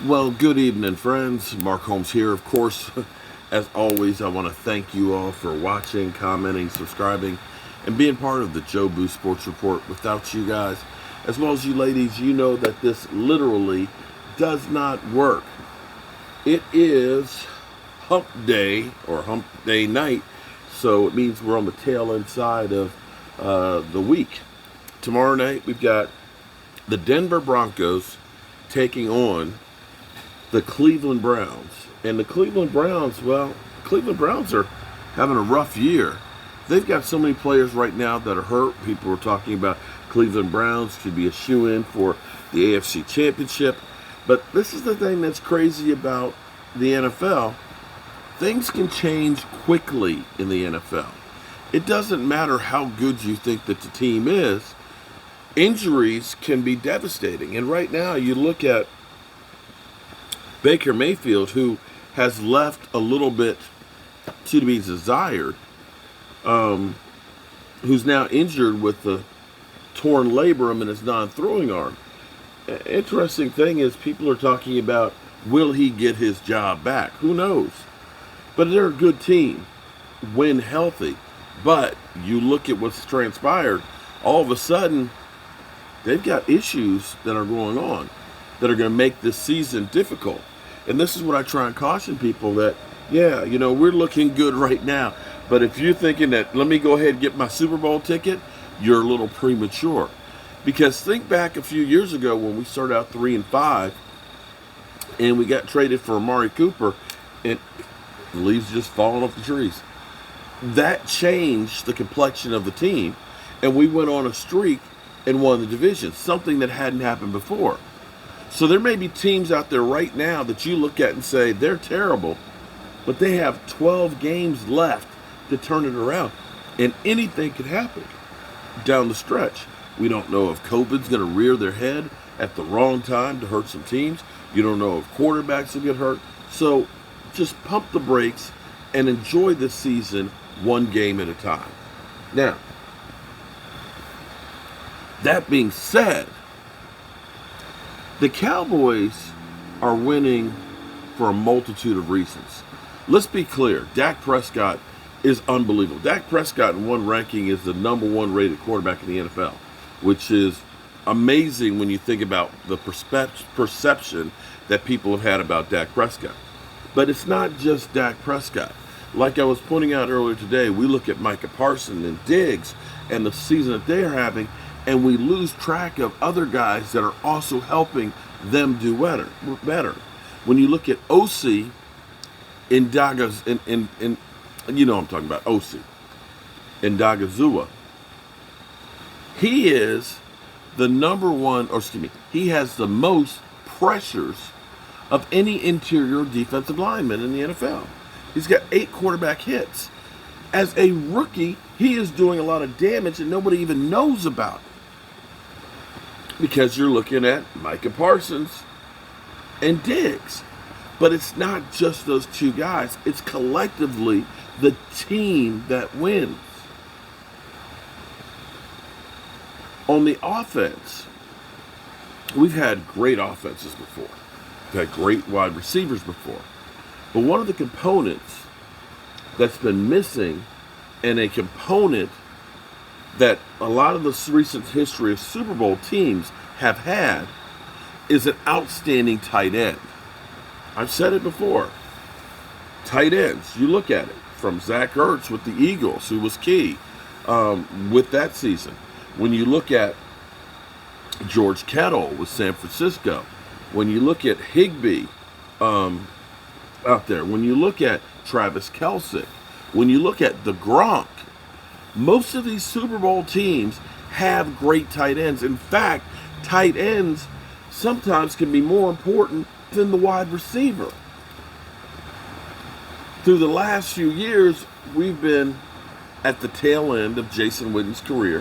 Well, good evening, friends. Mark Holmes here. Of course, as always, I want to thank you all for watching, commenting, subscribing, and being part of the Joe Boo Sports Report. Without you guys, as well as you ladies, you know that this literally does not work. It is hump day or hump day night, so it means we're on the tail end side of the week. Tomorrow night, we've got the Denver Broncos taking on the Cleveland Browns. And the Cleveland Browns, well, Cleveland Browns are having a rough year. They've got so many players right now that are hurt. People are talking about Cleveland Browns could be a shoe-in for the AFC Championship. But this is the thing that's crazy about the NFL. Things can change quickly in the NFL. It doesn't matter how good you think that the team is. Injuries can be devastating. And right now, you look at Baker Mayfield, who has left a little bit to be desired, who's now injured with the torn labrum in his non-throwing arm. Interesting thing is people are talking about, will he get his job back? Who knows? But they're a good team when healthy. But you look at what's transpired, all of a sudden, they've got issues that are going on that are going to make this season difficult. And this is what I try and caution people that, yeah, we're looking good right now. But if you're thinking that, let me go ahead and get my Super Bowl ticket, you're a little premature. Because think back a few years ago when we started out 3-5 and we got traded for Amari Cooper and the leaves just falling off the trees. That changed the complexion of the team, and we went on a streak and won the division, something that hadn't happened before. So there may be teams out there right now that you look at and say they're terrible, but they have 12 games left to turn it around, and anything could happen down the stretch. We don't know if COVID's going to rear their head at the wrong time to hurt some teams. You don't know if quarterbacks will get hurt. So just pump the brakes and enjoy this season one game at a time. Now, that being said, the Cowboys are winning for a multitude of reasons. Let's be clear. Dak Prescott is unbelievable. Dak Prescott in one ranking is the number one rated quarterback in the NFL, which is amazing when you think about the perception that people have had about Dak Prescott. But it's not just Dak Prescott. Like I was pointing out earlier today, we look at Micah Parsons and Diggs and the season that they're having, and we lose track of other guys that are also helping them do better. When you look at OC in Dagas, in you know what I'm talking about, OC in Dagazua, he is the number one, or excuse me, he has the most pressures of any interior defensive lineman in the NFL. He's got 8 quarterback hits. As a rookie, he is doing a lot of damage and nobody even knows about it. Because you're looking at Micah Parsons and Diggs. But it's not just those two guys. It's collectively the team that wins. On the offense, we've had great offenses before. We've had great wide receivers before. But one of the components that's been missing, and a component that a lot of the recent history of Super Bowl teams have had, is an outstanding tight end. I've said it before. Tight ends, you look at it, from Zach Ertz with the Eagles, who was key with that season. When you look at George Kittle with San Francisco, when you look at Higbee out there, when you look at Travis Kelce, when you look at the Gronk, most of these Super Bowl teams have great tight ends. In fact, tight ends sometimes can be more important than the wide receiver. Through the last few years, we've been at the tail end of Jason Witten's career,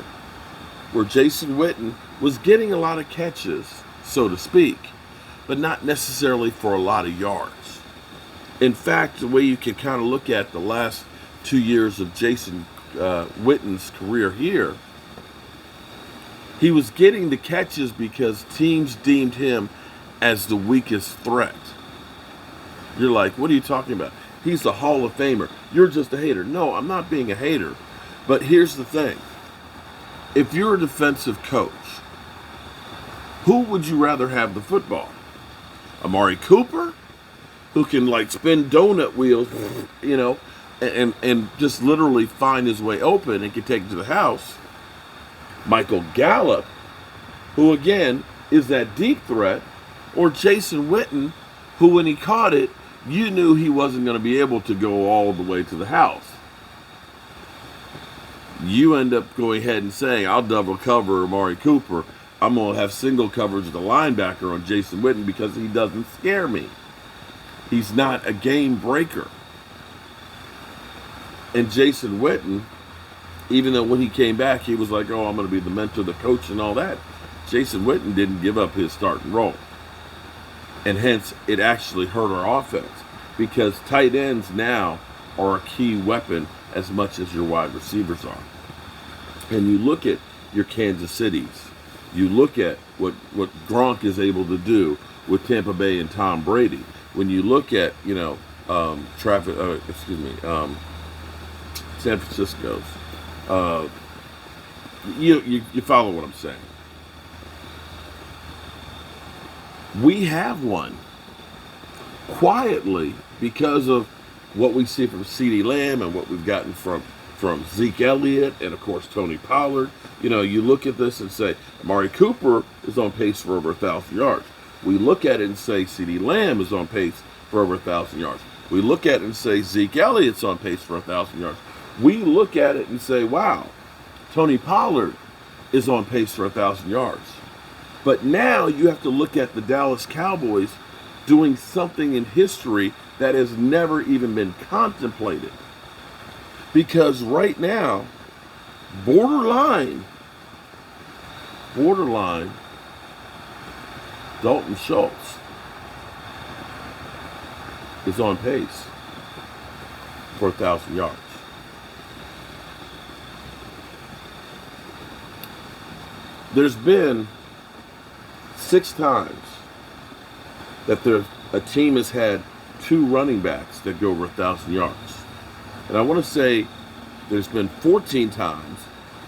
where Jason Witten was getting a lot of catches, so to speak, but not necessarily for a lot of yards. In fact, the way you can kind of look at the last 2 years of Jason Witten's career here, He was getting the catches because teams deemed him as the weakest threat. You're like, what are you talking about? He's a Hall of Famer. You're just a hater. No, I'm not being a hater. But here's the thing. If you're a defensive coach, who would you rather have the football? Amari Cooper, who can like spin donut wheels, and just literally find his way open and can take it to the house. Michael Gallup, who again is that deep threat, or Jason Witten, who when he caught it, you knew he wasn't going to be able to go all the way to the house. You end up going ahead and saying, I'll double cover Amari Cooper. I'm going to have single coverage of the linebacker on Jason Witten because he doesn't scare me. He's not a game breaker. And Jason Witten, even though when he came back, he was like, oh, I'm going to be the mentor, the coach, and all that. Jason Witten didn't give up his starting role. And hence, it actually hurt our offense because tight ends now are a key weapon as much as your wide receivers are. And you look at your Kansas Cities. You look at what Gronk is able to do with Tampa Bay and Tom Brady. When you look at, San Francisco's, you follow what I'm saying. We have one quietly because of what we see from CeeDee Lamb and what we've gotten from Zeke Elliott and, of course, Tony Pollard. You look at this and say, Amari Cooper is on pace for over 1,000 yards. We look at it and say CeeDee Lamb is on pace for over 1,000 yards. We look at it and say Zeke Elliott's on pace for 1,000 yards. We look at it and say, wow, Tony Pollard is on pace for 1,000 yards. But now you have to look at the Dallas Cowboys doing something in history that has never even been contemplated. Because right now, borderline, Dalton Schultz is on pace for 1,000 yards. There's been 6 times that a team has had 2 running backs that go over 1,000 yards. And I want to say there's been 14 times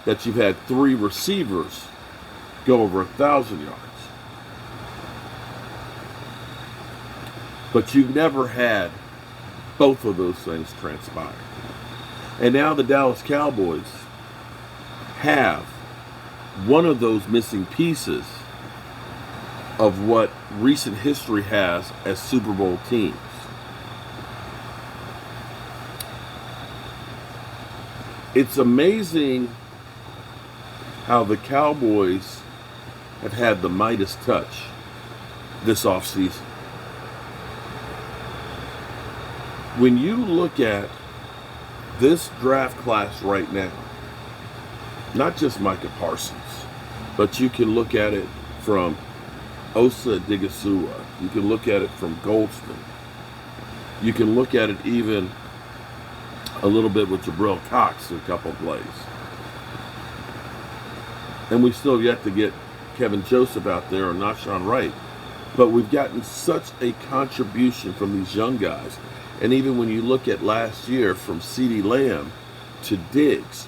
that you've had 3 receivers go over 1,000 yards. But you've never had both of those things transpire. And now the Dallas Cowboys have one of those missing pieces of what recent history has as Super Bowl teams. It's amazing how the Cowboys have had the Midas touch this offseason. When you look at this draft class right now, not just Micah Parsons, but you can look at it from Osa Odighizuwa. You can look at it from Goldston. You can look at it even a little bit with Jabril Cox in a couple plays. And we still yet to get Kevin Joseph out there or Nahshon Wright. But we've gotten such a contribution from these young guys. And even when you look at last year from CeeDee Lamb to Diggs,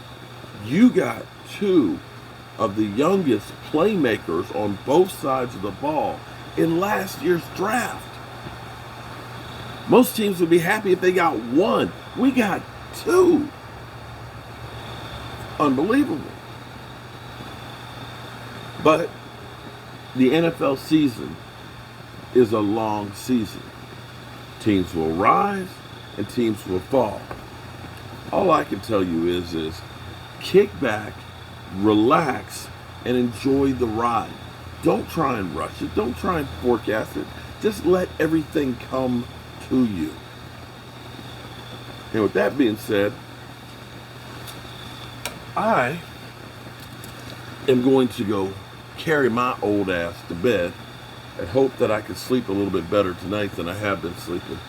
you got 2 of the youngest playmakers on both sides of the ball in last year's draft. Most teams would be happy if they got 1. We got 2. Unbelievable. But the NFL season is a long season. Teams will rise and teams will fall. All I can tell you is kick back, relax, and enjoy the ride. Don't try and rush it. Don't try and forecast it. Just let everything come to you. And with that being said, I am going to go carry my old ass to bed and hope that I can sleep a little bit better tonight than I have been sleeping.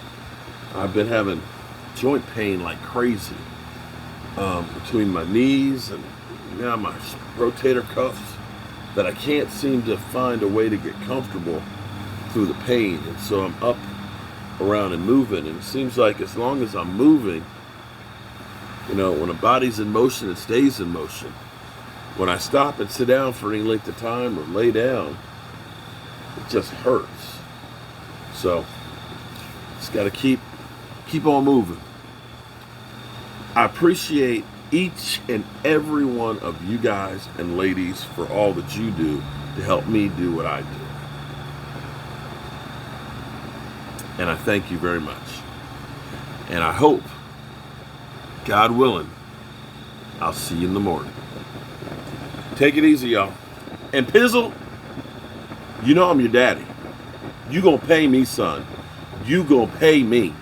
I've been having joint pain like crazy between my knees and now my rotator cuffs. that I can't seem to find a way to get comfortable through the pain. And so I'm up, around, and moving. And it seems like as long as I'm moving, when a body's in motion, it stays in motion. When I stop and sit down for any length of time or lay down, it just hurts. So just got to keep on moving. I appreciate each and every one of you guys and ladies for all that you do to help me do what I do. And I thank you very much. And I hope, God willing, I'll see you in the morning. Take it easy, y'all. And Pizzle, I'm your daddy. You gonna pay me, son. You gonna pay me.